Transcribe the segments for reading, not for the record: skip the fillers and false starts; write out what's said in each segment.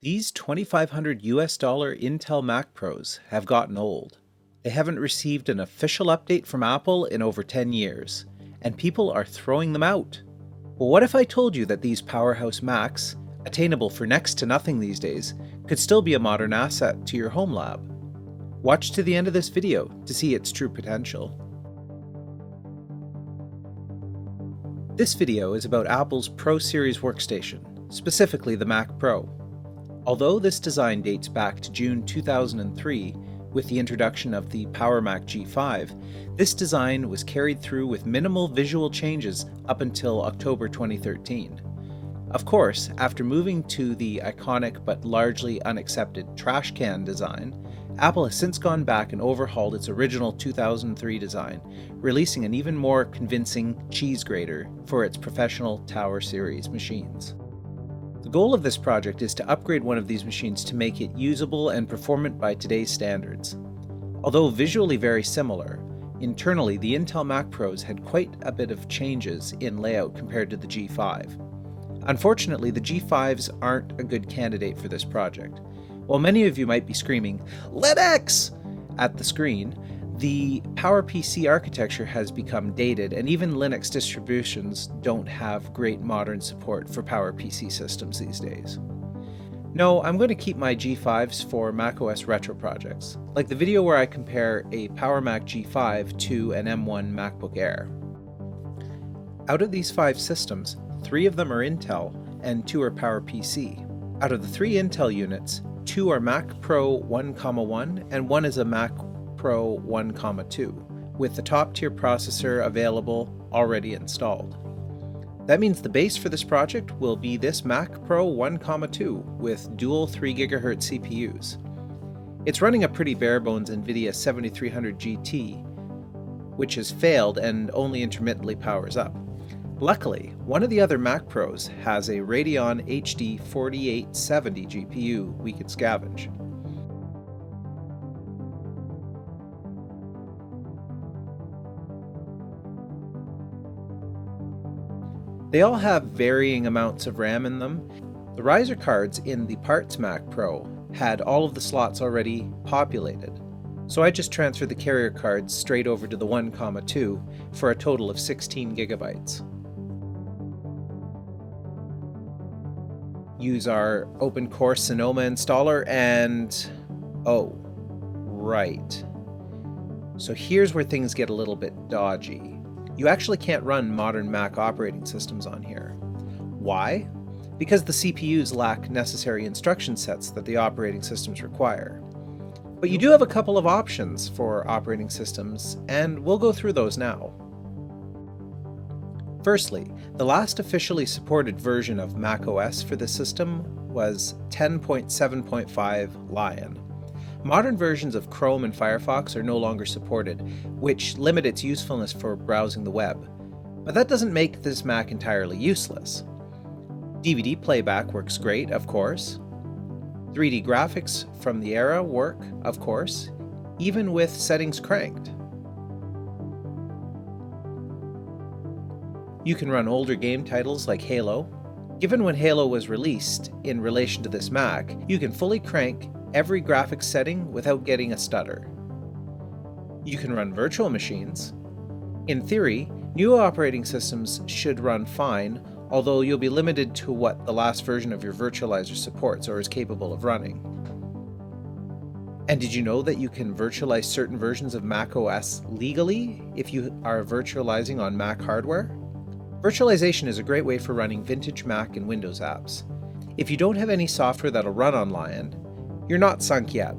These $2,500 Intel Mac Pros have gotten old. They haven't received an official update from Apple in over 10 years, and people are throwing them out. Well, what if I told you that these powerhouse Macs, attainable for next to nothing these days, could still be a modern asset to your home lab? Watch to the end of this video to see its true potential. This video is about Apple's Pro Series workstation, specifically the Mac Pro. Although this design dates back to June 2003 with the introduction of the Power Mac G5, this design was carried through with minimal visual changes up until October 2013. Of course, after moving to the iconic but largely unaccepted trash can design, Apple has since gone back and overhauled its original 2003 design, releasing an even more convincing cheese grater for its professional Tower series machines. The goal of this project is to upgrade one of these machines to make it usable and performant by today's standards. Although visually very similar, internally the Intel Mac Pros had quite a bit of changes in layout compared to the G5. Unfortunately, the G5s aren't a good candidate for this project. While many of you might be screaming, "LEDX!" at the screen, the PowerPC architecture has become dated, and even Linux distributions don't have great modern support for PowerPC systems these days. No, I'm going to keep my G5s for macOS retro projects, like the video where I compare a Power Mac G5 to an M1 MacBook Air. Out of these 5 systems, 3 of them are Intel and 2 are PowerPC. Out of the 3 Intel units, 2 are Mac Pro 1,1 and 1 is a Mac Pro 1,2, with the top tier processor available already installed. That means the base for this project will be this Mac Pro 1,2 with dual 3 GHz CPUs. It's running a pretty bare bones NVIDIA 7300 GT, which has failed and only intermittently powers up. Luckily, one of the other Mac Pros has a Radeon HD 4870 GPU we could scavenge. They all have varying amounts of RAM in them. The riser cards in the Parts Mac Pro had all of the slots already populated, so I just transferred the carrier cards straight over to the 1,2 for a total of 16 gigabytes. Use our OpenCore Sonoma installer and... oh, right. So here's where things get a little bit dodgy. You actually can't run modern Mac operating systems on here. Why? Because the CPUs lack necessary instruction sets that the operating systems require. But you do have a couple of options for operating systems, and we'll go through those now. Firstly, the last officially supported version of macOS for this system was 10.7.5 Lion. Modern versions of Chrome and Firefox are no longer supported, which limit its usefulness for browsing the web. But that doesn't make this Mac entirely useless. DVD playback works great, of course. 3D graphics from the era work, of course, even with settings cranked. You can run older game titles like Halo. Given when Halo was released in relation to this Mac, you can fully crank every graphics setting without getting a stutter. You can run virtual machines. In theory, new operating systems should run fine, although you'll be limited to what the last version of your virtualizer supports or is capable of running. And did you know that you can virtualize certain versions of macOS legally if you are virtualizing on Mac hardware? Virtualization is a great way for running vintage Mac and Windows apps. If you don't have any software that'll run on Lion, you're not sunk yet.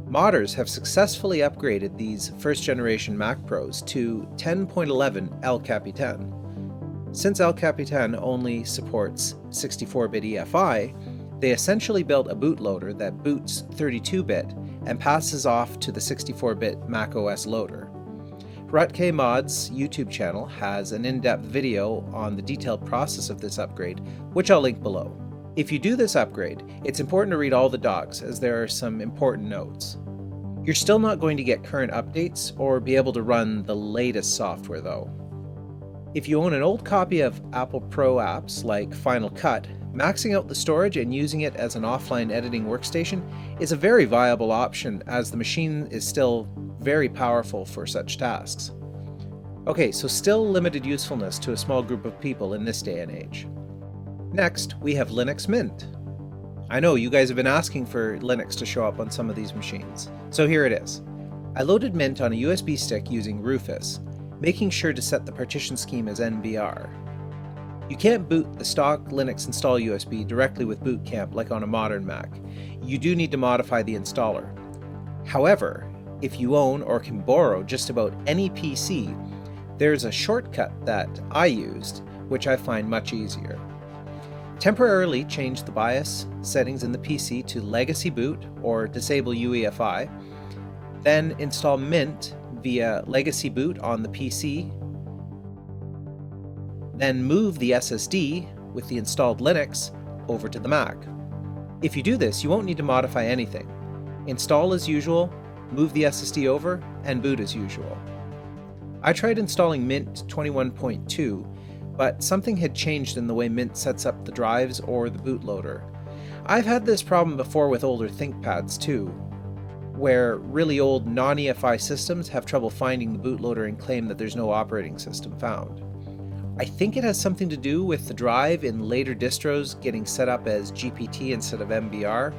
Modders have successfully upgraded these first-generation Mac Pros to 10.11 El Capitan. Since El Capitan only supports 64-bit EFI, they essentially built a bootloader that boots 32-bit and passes off to the 64-bit macOS loader. Hrutkay Mods YouTube channel has an in-depth video on the detailed process of this upgrade, which I'll link below. If you do this upgrade, it's important to read all the docs, as there are some important notes. You're still not going to get current updates or be able to run the latest software though. If you own an old copy of Apple Pro apps like Final Cut, Maxing out the storage and using it as an offline editing workstation is a very viable option, as the machine is still very powerful for such tasks. Okay, so still limited usefulness to a small group of people in this day and age. Next, we have Linux Mint. I know you guys have been asking for Linux to show up on some of these machines, so here it is. I loaded Mint on a USB stick using Rufus, making sure to set the partition scheme as NBR. You can't boot the stock Linux install USB directly with Boot Camp like on a modern Mac. You do need to modify the installer. However, if you own or can borrow just about any PC, there's a shortcut that I used, which I find much easier. Temporarily change the BIOS settings in the PC to Legacy Boot or disable UEFI, then install Mint via Legacy Boot on the PC, then move the SSD with the installed Linux over to the Mac. If you do this, you won't need to modify anything. Install as usual, move the SSD over, and boot as usual. I tried installing Mint 21.2, but something had changed in the way Mint sets up the drives or the bootloader. I've had this problem before with older ThinkPads too, where really old non-EFI systems have trouble finding the bootloader and claim that there's no operating system found. I think it has something to do with the drive in later distros getting set up as GPT instead of MBR,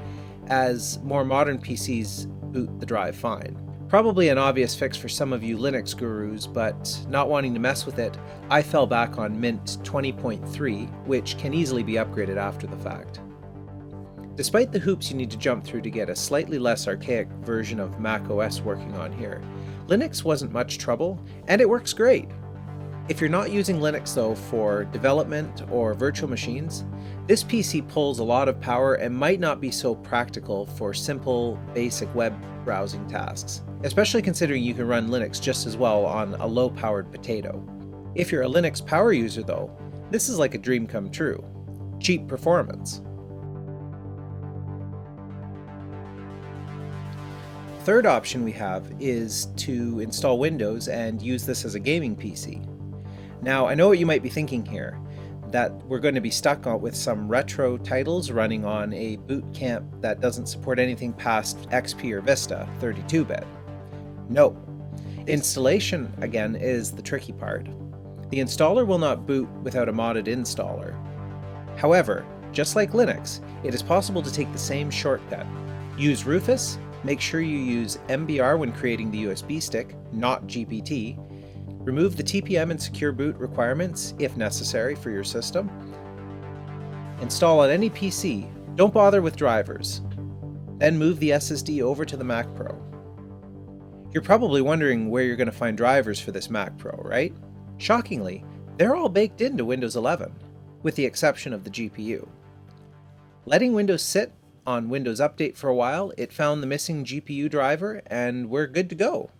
as more modern PCs boot the drive fine. Probably an obvious fix for some of you Linux gurus, but not wanting to mess with it, I fell back on Mint 20.3, which can easily be upgraded after the fact. Despite the hoops you need to jump through to get a slightly less archaic version of macOS working on here, Linux wasn't much trouble, and it works great. If you're not using Linux though for development or virtual machines, this PC pulls a lot of power and might not be so practical for simple, basic web browsing tasks, especially considering you can run Linux just as well on a low-powered potato. If you're a Linux power user though, this is like a dream come true. Cheap performance. Third option we have is to install Windows and use this as a gaming PC. Now, I know what you might be thinking here, that we're going to be stuck with some retro titles running on a boot camp that doesn't support anything past XP or Vista 32-bit. No. Installation, again, is the tricky part. The installer will not boot without a modded installer. However, just like Linux, it is possible to take the same shortcut. Use Rufus, make sure you use MBR when creating the USB stick, not GPT, remove the TPM and secure boot requirements if necessary for your system. Install on any PC, don't bother with drivers. Then move the SSD over to the Mac Pro. You're probably wondering where you're going to find drivers for this Mac Pro, right? Shockingly, they're all baked into Windows 11, with the exception of the GPU. Letting Windows sit on Windows Update for a while, it found the missing GPU driver and we're good to go.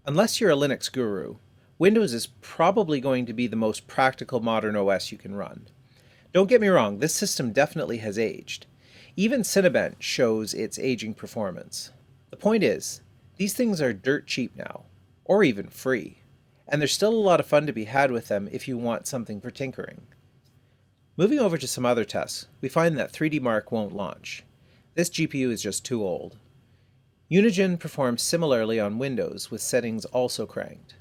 Unless you're a Linux guru, Windows is probably going to be the most practical modern OS you can run. Don't get me wrong, this system definitely has aged. Even Cinebench shows its aging performance. The point is, these things are dirt cheap now, or even free, and there's still a lot of fun to be had with them if you want something for tinkering. Moving over to some other tests, we find that 3D Mark won't launch. This GPU is just too old. Unigine performs similarly on Windows, with settings also cranked.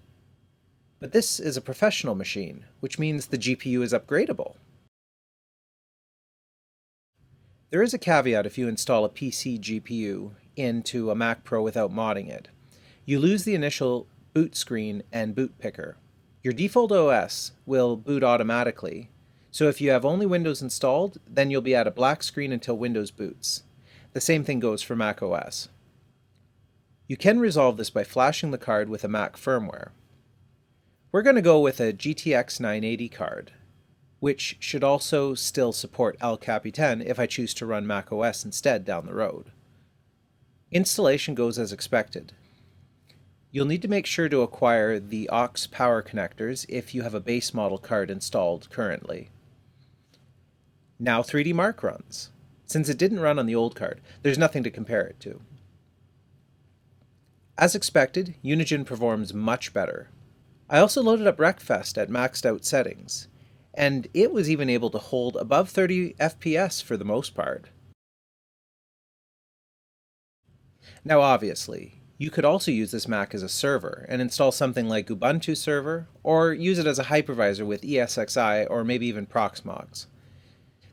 But this is a professional machine, which means the GPU is upgradable. There is a caveat if you install a PC GPU into a Mac Pro without modding it. You lose the initial boot screen and boot picker. Your default OS will boot automatically, so if you have only Windows installed, then you'll be at a black screen until Windows boots. The same thing goes for Mac OS. You can resolve this by flashing the card with a Mac firmware. We're going to go with a GTX 980 card, which should also still support El Capitan if I choose to run Mac OS instead down the road. Installation goes as expected. You'll need to make sure to acquire the aux power connectors if you have a base model card installed currently. Now 3D Mark runs. Since it didn't run on the old card, there's nothing to compare it to. As expected, Unigine performs much better. I also loaded up Wreckfest at maxed out settings, and it was even able to hold above 30 FPS for the most part. Now obviously, you could also use this Mac as a server and install something like Ubuntu Server, or use it as a hypervisor with ESXi or maybe even Proxmox.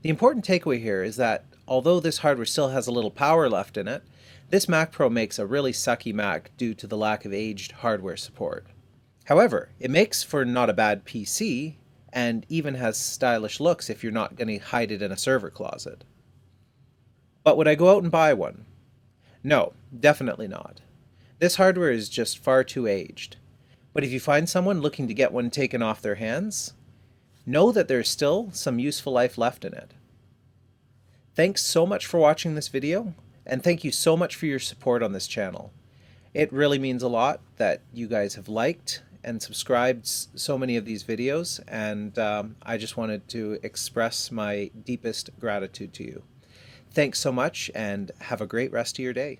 The important takeaway here is that although this hardware still has a little power left in it, this Mac Pro makes a really sucky Mac due to the lack of aged hardware support. However, it makes for not a bad PC, and even has stylish looks if you're not going to hide it in a server closet. But would I go out and buy one? No, definitely not. This hardware is just far too aged. But if you find someone looking to get one taken off their hands, know that there's still some useful life left in it. Thanks so much for watching this video, and thank you so much for your support on this channel. It really means a lot that you guys have liked and subscribed so many of these videos, and I just wanted to express my deepest gratitude to you. Thanks so much, and have a great rest of your day.